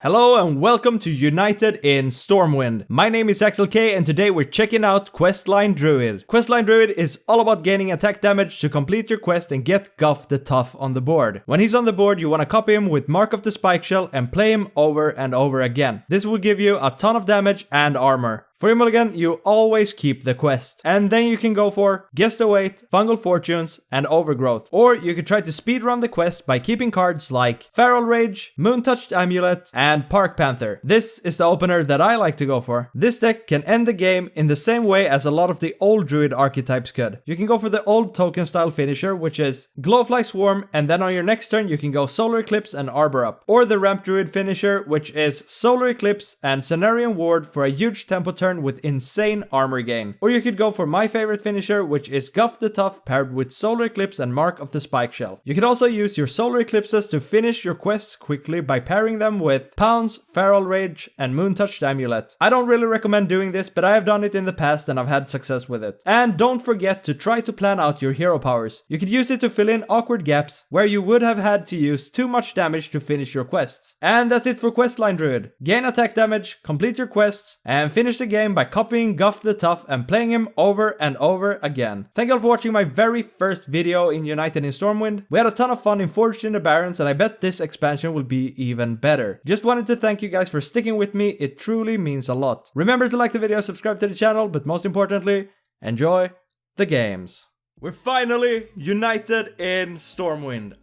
Hello and welcome to United in Stormwind. My name is Axel K and today we're checking out Questline Druid. Questline Druid is all about gaining attack damage to complete your quest and get Guff the Tough on the board. When he's on the board, you want to copy him with Mark of the Spikeshell and play him over and over again. This will give you a ton of damage and armor. For your mulligan, you always keep the quest. And then you can go for Guess the Weight, Fungal Fortunes, and Overgrowth. Or you could try to speedrun the quest by keeping cards like Feral Rage, Moon-Touched Amulet, and Park Panther. This is the opener that I like to go for. This deck can end the game in the same way as a lot of the old Druid archetypes could. You can go for the old token style finisher, which is Glowfly Swarm, and then on your next turn you can go Solar Eclipse and Arbor Up. Or the Ramp Druid finisher, which is Solar Eclipse and Cenarian Ward for a huge tempo turn with insane armor gain. Or you could go for my favorite finisher, which is Guff the Tough paired with Solar Eclipse and Mark of the Spikeshell. You could also use your Solar Eclipses to finish your quests quickly by pairing them with Pounce, Feral Rage, and Moon-Touched Amulet. I don't really recommend doing this, but I have done it in the past and I've had success with it. And don't forget to try to plan out your hero powers. You could use it to fill in awkward gaps where you would have had to use too much damage to finish your quests. And that's it for Questline Druid. Gain attack damage, complete your quests, and finish the game by copying Guff the Tough and playing him over and over again. Thank you all for watching my very first video in United in Stormwind. We had a ton of fun in Forged in the Barrens and I bet this expansion will be even better. Just wanted to thank you guys for sticking with me, it truly means a lot. Remember to like the video, subscribe to the channel, but most importantly, enjoy the games. We're finally united in Stormwind.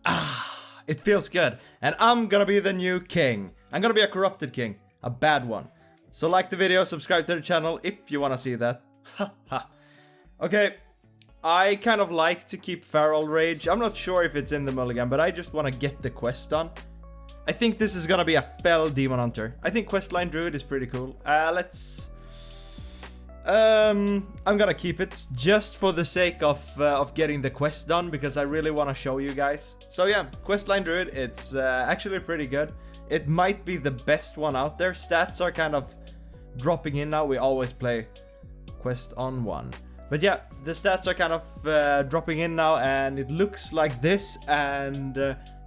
It feels good. And I'm gonna be the new king. I'm gonna be a corrupted king, a bad one. So like the video, subscribe to the channel if you want to see that. Okay, I kind of like to keep Feral Rage. I'm not sure if it's in the mulligan, but I just want to get the quest done. I think this is gonna be a Fell Demon Hunter. I think Questline Druid is pretty cool. I'm gonna keep it just for the sake of getting the quest done, because I really want to show you guys. So yeah, Questline Druid, it's actually pretty good. It might be the best one out there. Stats are kind of dropping in now. We always play quest on 1. But yeah, the stats are kind of dropping in now, and it looks like this and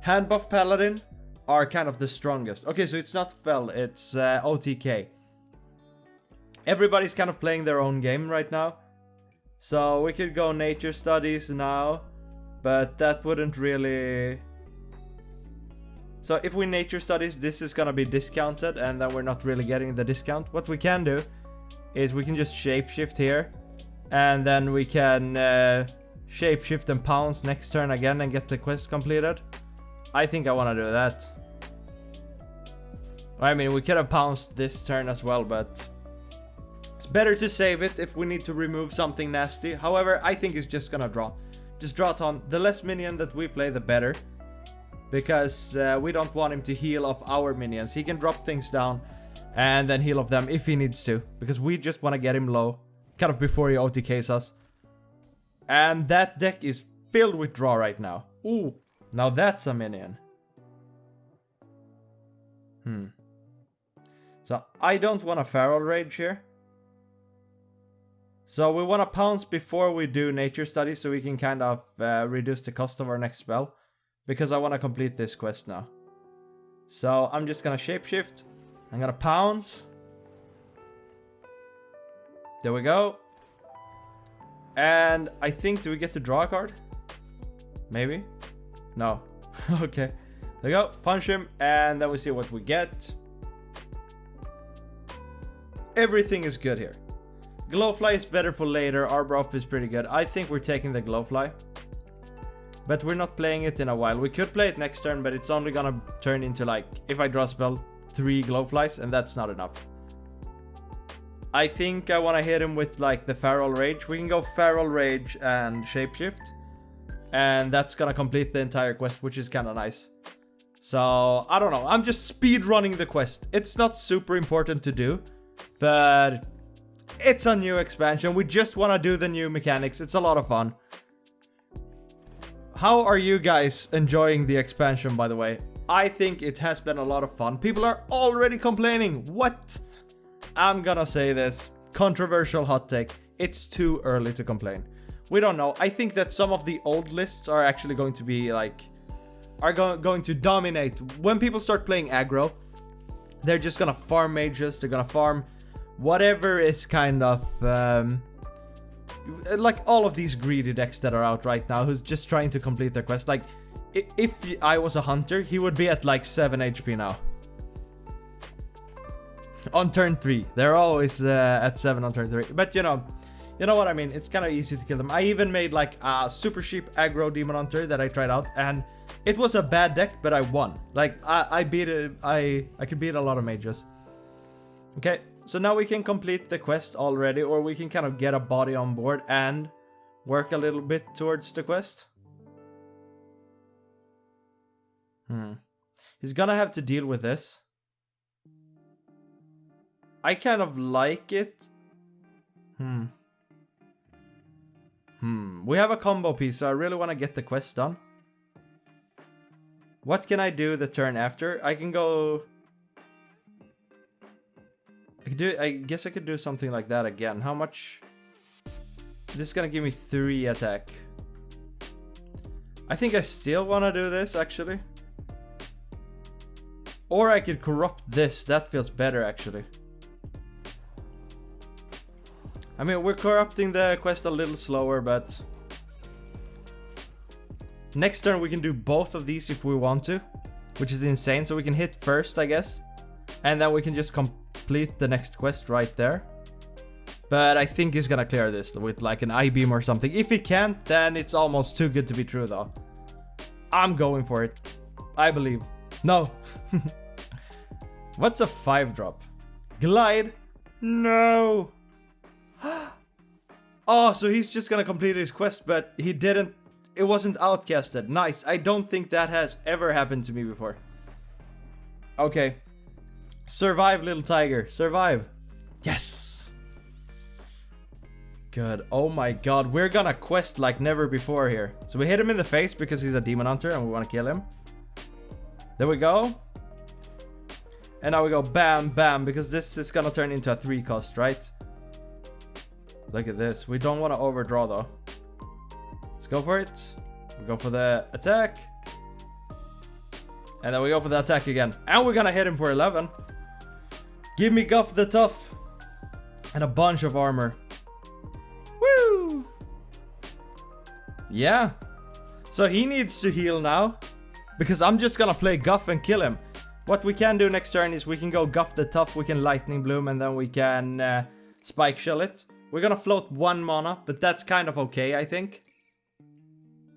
Hand Buff Paladin are kind of the strongest. Okay, so it's not Fell, it's OTK. Everybody's kind of playing their own game right now. So we could go Nature Studies now, but that wouldn't really... So if we Nature Studies, this is gonna be discounted and then we're not really getting the discount. What we can do is we can just shapeshift here and then we can shapeshift and pounce next turn again and get the quest completed. I think I want to do that. I mean, we could have pounced this turn as well, but it's better to save it if we need to remove something nasty. However, I think it's just gonna draw. Just draw a ton. The less minion that we play, the better. Because we don't want him to heal off our minions. He can drop things down and then heal off them if he needs to. Because we just want to get him low, kind of before he OTKs us. And that deck is filled with draw right now. Ooh, now that's a minion. So I don't want a Feral Rage here. So we want to pounce before we do Nature Studies so we can kind of reduce the cost of our next spell. Because I want to complete this quest now. So I'm just gonna shapeshift. I'm gonna pounce. There we go. And I think, do we get to draw a card? Maybe? No. Okay. There we go. Punch him. And then we see what we get. Everything is good here. Glowfly is better for later. Arbor Up is pretty good. I think we're taking the Glowfly. But we're not playing it in a while. We could play it next turn, but it's only gonna turn into, like, if I draw a spell, 3 Glowflies, and that's not enough. I think I want to hit him with, like, the Feral Rage. We can go Feral Rage and Shapeshift. And that's gonna complete the entire quest, which is kind of nice. So, I don't know. I'm just speedrunning the quest. It's not super important to do, but it's a new expansion. We just want to do the new mechanics. It's a lot of fun. How are you guys enjoying the expansion, by the way? I think it has been a lot of fun. People are already complaining. What? I'm gonna say this. Controversial hot take. It's too early to complain. We don't know. I think that some of the old lists are actually going to be like... going to dominate. When people start playing aggro, They're just gonna farm mages, they're gonna farm whatever is kind of like all of these greedy decks that are out right now who's just trying to complete their quest. Like if I was a hunter, he would be at like 7 HP now. On turn 3. They're always at 7 on turn 3. But you know what I mean. It's kind of easy to kill them. I even made like a super cheap aggro demon hunter that I tried out, and it was a bad deck, but I won. Like I beat it. I could beat a lot of mages. Okay, so now we can complete the quest already, or we can kind of get a body on board and work a little bit towards the quest. He's gonna have to deal with this. I kind of like it. We have a combo piece, so I really want to get the quest done. What can I do the turn after? I can go... I guess I could do something like that again. How much? This is gonna give me 3 attack. I think I still want to do this, actually. Or I could corrupt this. That feels better, actually. I mean, we're corrupting the quest a little slower, but... Next turn we can do both of these if we want to, which is insane. So we can hit first, I guess. And then we can just complete the next quest right there. But I think he's gonna clear this with like an I-beam or something. If he can't, then it's almost too good to be true though. I'm going for it. I believe. No. What's a 5-drop? Glide? No. Oh, so he's just gonna complete his quest, but he didn't. It wasn't outcasted. Nice. I don't think that has ever happened to me before. Okay. Survive, little tiger. Survive. Yes. Good. Oh my god. We're gonna quest like never before here. So we hit him in the face because he's a demon hunter and we want to kill him. There we go. And now we go bam, bam, because this is gonna turn into a 3 cost, right? Look at this. We don't want to overdraw though. Let's go for it. We go for the attack. And then we go for the attack again. And we're gonna hit him for 11. Give me Guff the Tough. And a bunch of armor. Woo! Yeah. So he needs to heal now. Because I'm just gonna play Guff and kill him. What we can do next turn is we can go Guff the Tough. We can Lightning Bloom and then we can Spike Shell it. We're gonna float 1 mana, but that's kind of okay, I think.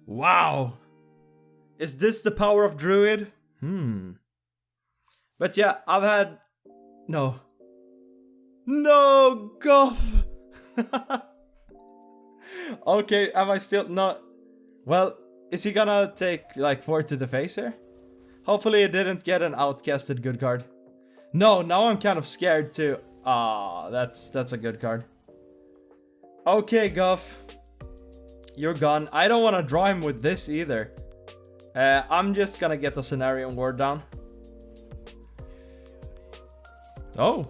Wow. Is this the power of Druid? But yeah, I've had... No. No, Guff! Okay, am I still not... Well, is he gonna take like 4 to the face here? Hopefully it didn't get an outcasted good card. No, now I'm kind of scared too. Ah, that's a good card. Okay, Guff. You're gone. I don't want to draw him with this either. I'm just gonna get the Cenarion Ward down. Oh.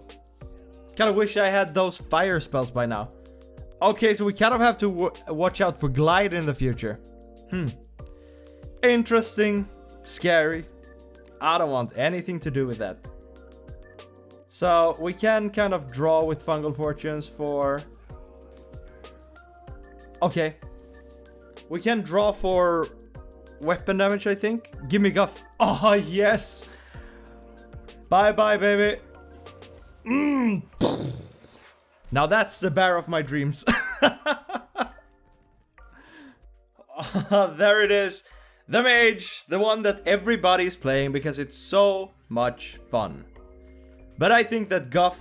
Kind of wish I had those fire spells by now. Okay, so we kind of have to watch out for Glide in the future. Interesting. Scary. I don't want anything to do with that. So we can kind of draw with Fungal Fortunes for... Okay. We can draw for weapon damage, I think. Give me Guff. Oh, yes. Bye-bye, baby. Now that's the bear of my dreams. There it is. The Mage. The one that everybody's playing because it's so much fun. But I think that Guff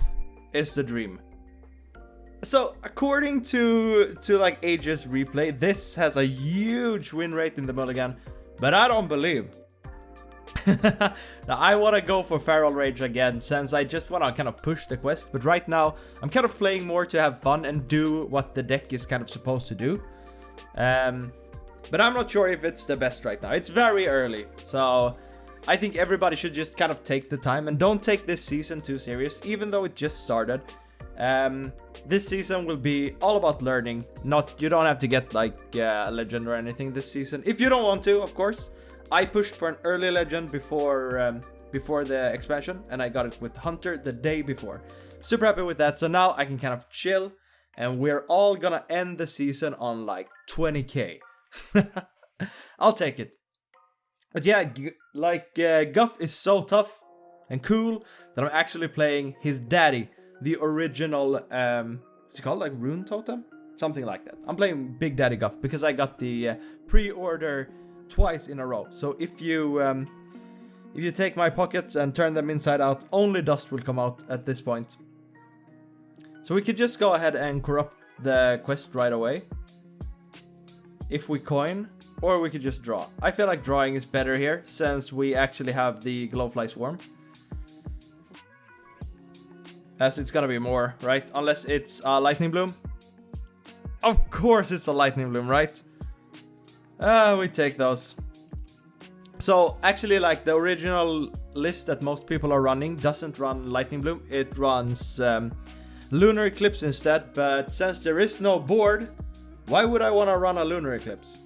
is the dream. So, according to like Age's replay, this has a huge win rate in the mulligan, but I don't believe. Now, I want to go for Feral Rage again, since I just want to kind of push the quest, but right now, I'm kind of playing more to have fun and do what the deck is kind of supposed to do. But I'm not sure if it's the best right now. It's very early, so I think everybody should just kind of take the time and don't take this season too serious, even though it just started. This season will be all about learning. You don't have to get like a legend or anything this season. If you don't want to, of course. I pushed for an early legend before before the expansion, and I got it with Hunter the day before. Super happy with that, so now I can kind of chill, and we're all gonna end the season on like 20k. I'll take it. But yeah, Guff is so tough and cool that I'm actually playing his daddy, the original, is it called like Rune Totem? Something like that. I'm playing Big Daddy Guff because I got the pre-order twice in a row. So if you take my pockets and turn them inside out, only dust will come out at this point. So we could just go ahead and corrupt the quest right away. If we coin, or we could just draw. I feel like drawing is better here, since we actually have the Glowfly Swarm. As it's gonna be more, right? Unless it's Lightning Bloom. Of course it's a Lightning Bloom, right? We take those. So actually, like, the original list that most people are running doesn't run Lightning Bloom. It runs Lunar Eclipse instead, but since there is no board, why would I want to run a Lunar Eclipse?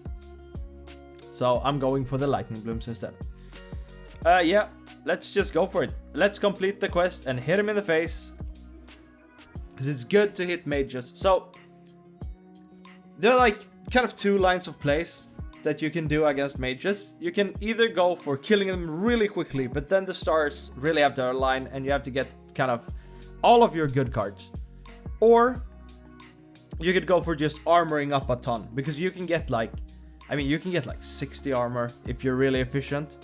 So I'm going for the Lightning Blooms instead. Yeah, let's just go for it. Let's complete the quest and hit him in the face. Because it's good to hit mages. So there are like kind of two lines of plays that you can do against mages. You can either go for killing them really quickly, but then the stars really have to align and you have to get kind of all of your good cards. Or you could go for just armoring up a ton, because you can get like, I mean, you can get like 60 armor if you're really efficient.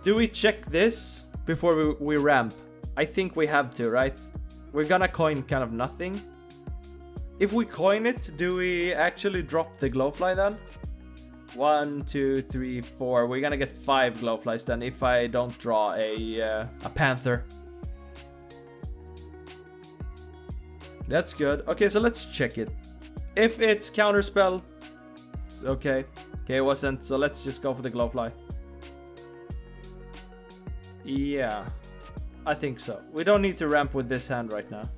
Do we check this before we ramp? I think we have to, right? We're gonna coin kind of nothing. If we coin it, do we actually drop the Glowfly then? 1, 2, 3, 4. We're gonna get 5 Glowflies then if I don't draw a Panther. That's good. Okay, so let's check it. If it's counterspell, it's okay. Okay, it wasn't, so let's just go for the Glowfly. Yeah, I think so. We don't need to ramp with this hand right now.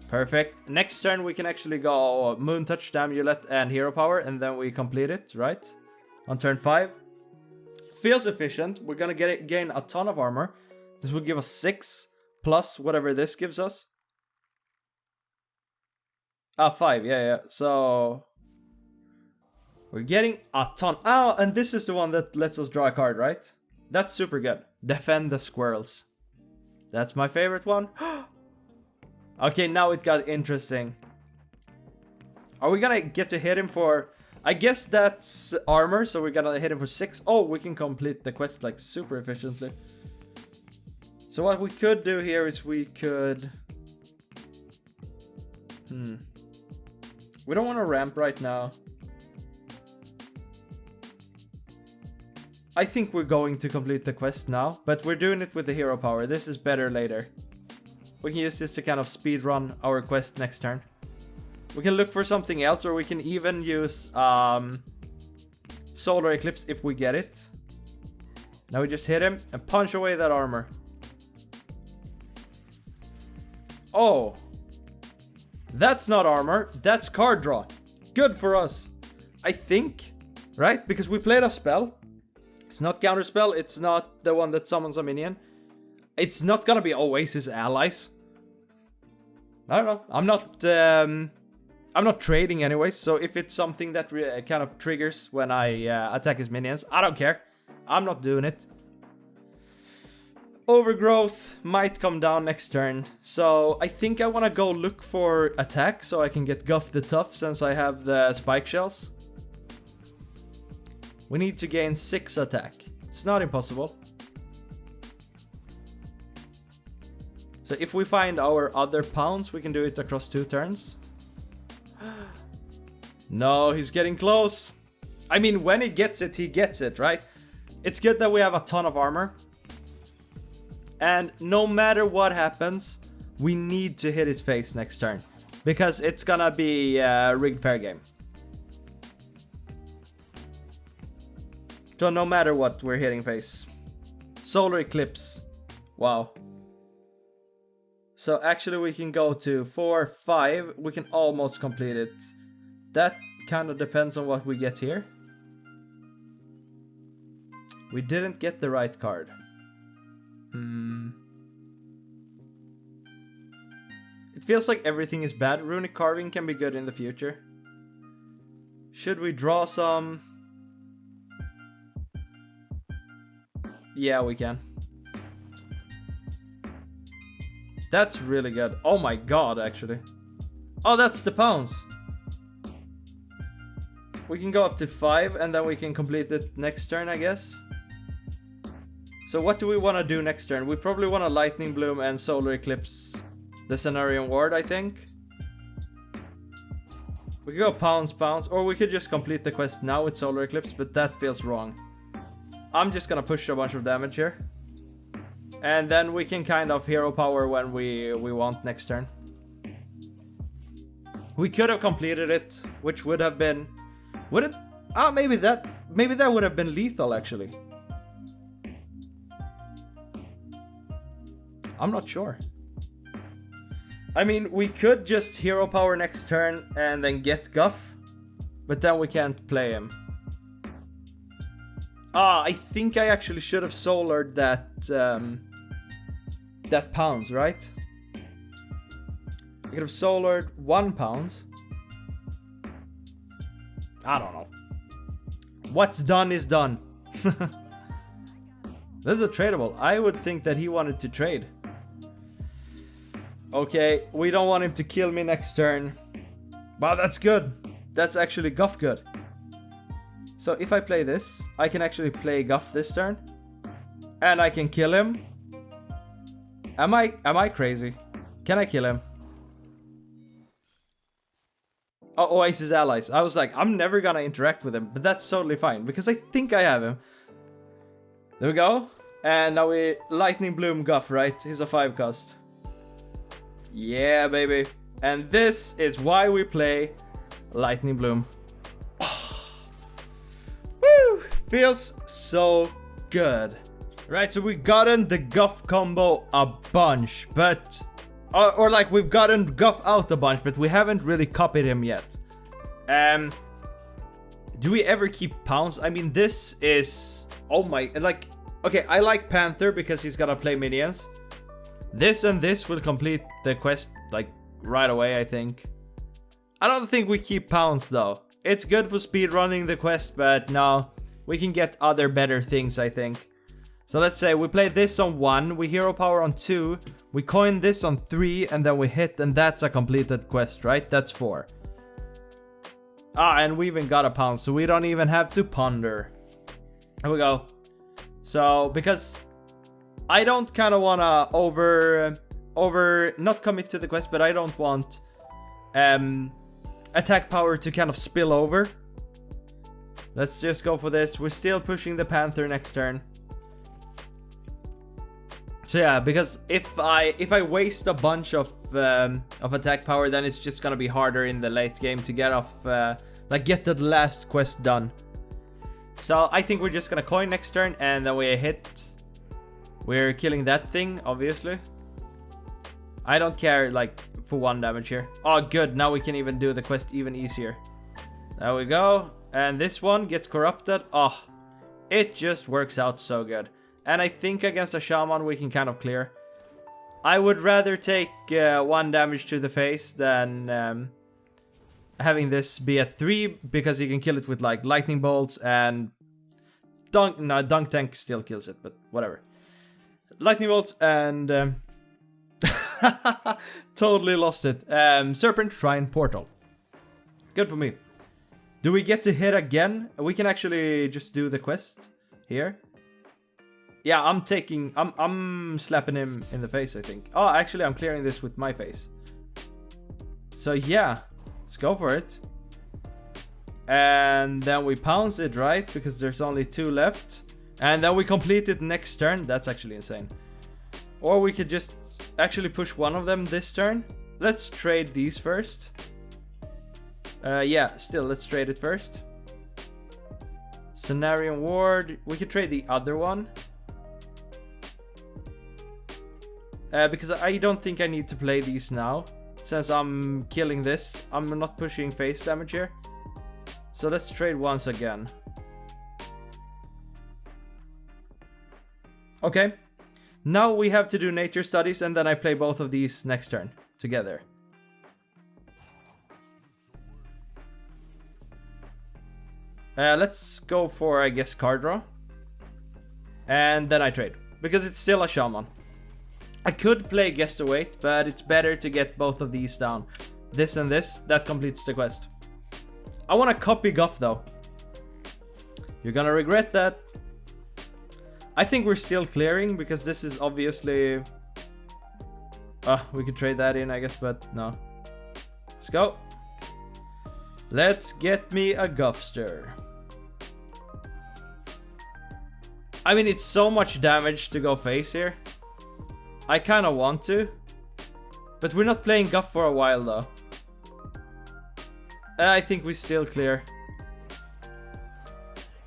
Perfect. Next turn we can actually go Moon Touch, Amulet, and Hero Power, and then we complete it, right? On turn 5. Feels efficient. We're gonna gain a ton of armor. This will give us 6 plus whatever this gives us. 5, yeah. So we're getting a ton. Oh, and this is the one that lets us draw a card, right? That's super good. Defend the Squirrels. That's my favorite one. Okay, now it got interesting. Are we gonna get to hit him for... I guess that's armor, so we're gonna hit him for 6. Oh, we can complete the quest like super efficiently. So what we could do here is we could... We don't want to ramp right now. I think we're going to complete the quest now, but we're doing it with the hero power. This is better later. We can use this to kind of speed run our quest next turn. We can look for something else, or we can even use Solar Eclipse if we get it. Now we just hit him and punch away that armor. Oh. That's not armor, that's card draw. Good for us. I think, right? Because we played a spell. It's not counterspell, it's not the one that summons a minion. It's not gonna be Oasis allies. I don't know. I'm not trading anyways, so if it's something that kind of triggers when I attack his minions, I don't care. I'm not doing it. Overgrowth might come down next turn, so I think I want to go look for attack so I can get Guff the Tough since I have the spike shells. We need to gain 6 attack. It's not impossible. So if we find our other pounds, we can do it across 2 turns. No, he's getting close. I mean, when he gets it, right? It's good that we have a ton of armor. And no matter what happens, we need to hit his face next turn. Because it's gonna be a rigged fair game. So no matter what, we're hitting face. Solar Eclipse. Wow. So actually we can go to 4, 5. We can almost complete it. That kind of depends on what we get here. We didn't get the right card. It feels like everything is bad. Runic Carving can be good in the future. Should we draw some? Yeah, we can. That's really good. Oh my god, actually. Oh, that's the pounds. We can go up to 5 and then we can complete it next turn, I guess. So what do we want to do next turn? We probably want to Lightning Bloom and Solar Eclipse the Cenarian Ward, I think. We could go pounds, or we could just complete the quest now with Solar Eclipse, but that feels wrong. I'm just gonna push a bunch of damage here. And then we can kind of hero power when we want next turn. We could have completed it, which would have been... Would it? Ah, maybe that would have been lethal, actually. I'm not sure. I mean, we could just hero power next turn and then get Guff, but then we can't play him. Ah, I think I actually should have solared that that pounds, right? I could have solared 1 pound. I don't know. What's done is done. This is a tradable. I would think that he wanted to trade. Okay, we don't want him to kill me next turn. Wow, that's good. That's actually Guff good. So if I play this, I can actually play Guff this turn. And I can kill him. Am I crazy? Can I kill him? Oh, Oasis allies. I was like, I'm never gonna interact with him, but that's totally fine because I think I have him. There we go. And now we Lightning Bloom Guff, right? He's a 5 cost. Yeah, baby. And this is why we play Lightning Bloom. Woo! Feels so good. Right, so we've gotten the Guff combo a bunch, but... Or like, we've gotten Guff out a bunch, but we haven't really copied him yet. Do we ever keep pounds? I mean, this is... Oh my... Like... Okay, I like Panther because he's gonna play minions. This and this will complete the quest, like, right away, I think. I don't think we keep pounds, though. It's good for speedrunning the quest, but no. We can get other better things, I think. So let's say we play this on 1, we hero power on 2, we coin this on 3, and then we hit, and that's a completed quest, right? That's 4. Ah, and we even got a pound, so we don't even have to ponder. Here we go. So, because... I don't kind of wanna not commit to the quest, but I don't want attack power to kind of spill over. Let's just go for this. We're still pushing the Panther next turn. So yeah, because if I waste a bunch of attack power, then it's just gonna be harder in the late game to get off, like get the last quest done. So I think we're just gonna coin next turn, and then we hit. We're killing that thing, obviously. I don't care, like, for 1 damage here. Oh, good. Now we can even do the quest even easier. There we go. And this one gets corrupted. Oh, it just works out so good. And I think against a shaman we can kind of clear. I would rather take 1 damage to the face than having this be at 3, because you can kill it with, like, lightning bolts and... Dunk Tank still kills it, but whatever. Lightning bolts and totally lost it. Serpent Shrine Portal. Good for me. Do we get to hit again? We can actually just do the quest here. Yeah, I'm slapping him in the face, I think. Oh, actually, I'm clearing this with my face. So yeah, let's go for it. And then we pounce it, right? Because there's only 2 left. And then we complete it next turn. That's actually insane. Or we could just actually push one of them this turn. Let's trade these first. Yeah, still, let's trade it first. Cenarian Ward. We could trade the other one. Because I don't think I need to play these now. Since I'm killing this. I'm not pushing face damage here. So let's trade once again. Okay. Now we have to do nature studies, and then I play both of these next turn together. Let's go for, I guess, card draw. And then I trade. Because it's still a shaman. I could play Guess the Weight, but it's better to get both of these down. This and this, that completes the quest. I want to copy Guff though. You're gonna regret that. I think we're still clearing because this is obviously... we could trade that in, I guess, but no. Let's go. Let's get me a Guffster. I mean, it's so much damage to go face here. I kind of want to. But we're not playing Guff for a while though. I think we still clear.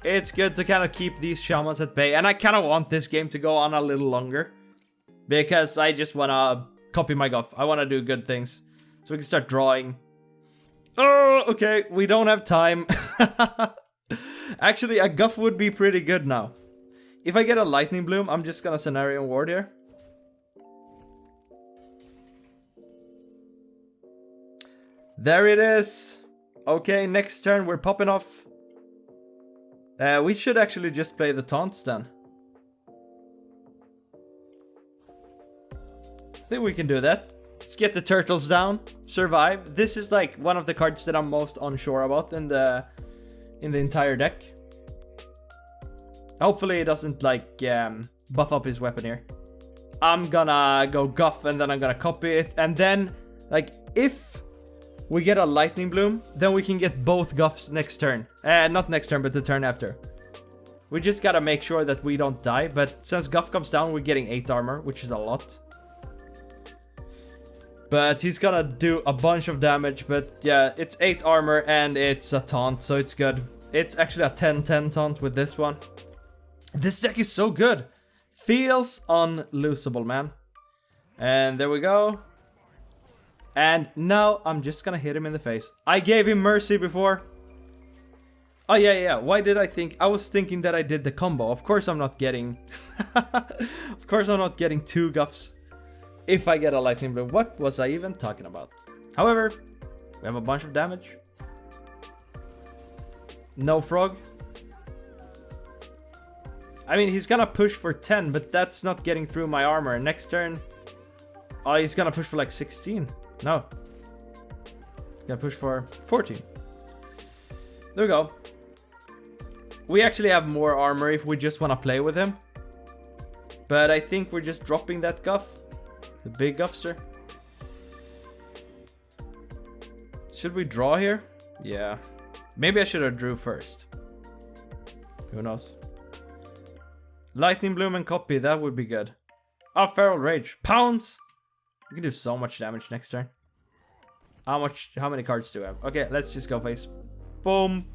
It's good to kind of keep these shamans at bay. And I kind of want this game to go on a little longer. Because I just want to copy my Guff. I want to do good things. So we can start drawing. Oh, okay. We don't have time. Actually, a Guff would be pretty good now. If I get a Lightning Bloom, I'm just gonna Scenario Ward here. There it is. Okay, next turn we're popping off. We should actually just play the taunts then. I think we can do that. Let's get the turtles down. Survive. This is like one of the cards that I'm most unsure about in the entire deck. Hopefully it doesn't like buff up his weapon here. I'm gonna go Guff and then I'm gonna copy it. And then like if we get a Lightning Bloom, then we can get both Guffs next turn. Not next turn, but the turn after. We just gotta make sure that we don't die. But since Guff comes down, we're getting 8 armor, which is a lot. But he's gonna do a bunch of damage. But yeah, it's 8 armor and it's a taunt, so it's good. It's actually a 10-10 taunt with this one. This deck is so good. Feels unlosable, man. And there we go. And now I'm just gonna hit him in the face. I gave him mercy before. Oh yeah. Why did I think? I was thinking that I did the combo. Of course I'm not getting... Of course I'm not getting 2 Guffs. If I get a Lightning Bloom. What was I even talking about? However, we have a bunch of damage. No frog. I mean, he's gonna push for 10, but that's not getting through my armor. Next turn... Oh, he's gonna push for like 16. No. He's gonna push for 14. There we go. We actually have more armor if we just want to play with him. But I think we're just dropping that Guff. The big Guffster. Should we draw here? Yeah. Maybe I should have drew first. Who knows? Lightning Bloom and copy, that would be good. Oh, Feral Rage. Pounce! We can do so much damage next turn. How many cards do we have? Okay, let's just go face. Boom.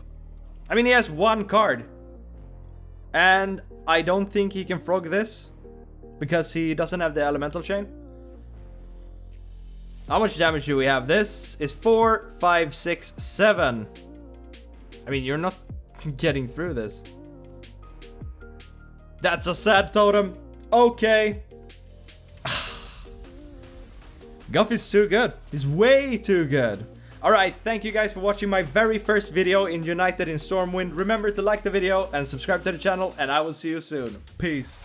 I mean, he has 1 card. And I don't think he can frog this. Because he doesn't have the elemental chain. How much damage do we have? This is 4, 5, 6, 7. I mean, you're not getting through this. That's a sad totem. Okay. Guff is too good. He's way too good. Alright, thank you guys for watching my very first video in United in Stormwind. Remember to like the video and subscribe to the channel, and I will see you soon. Peace.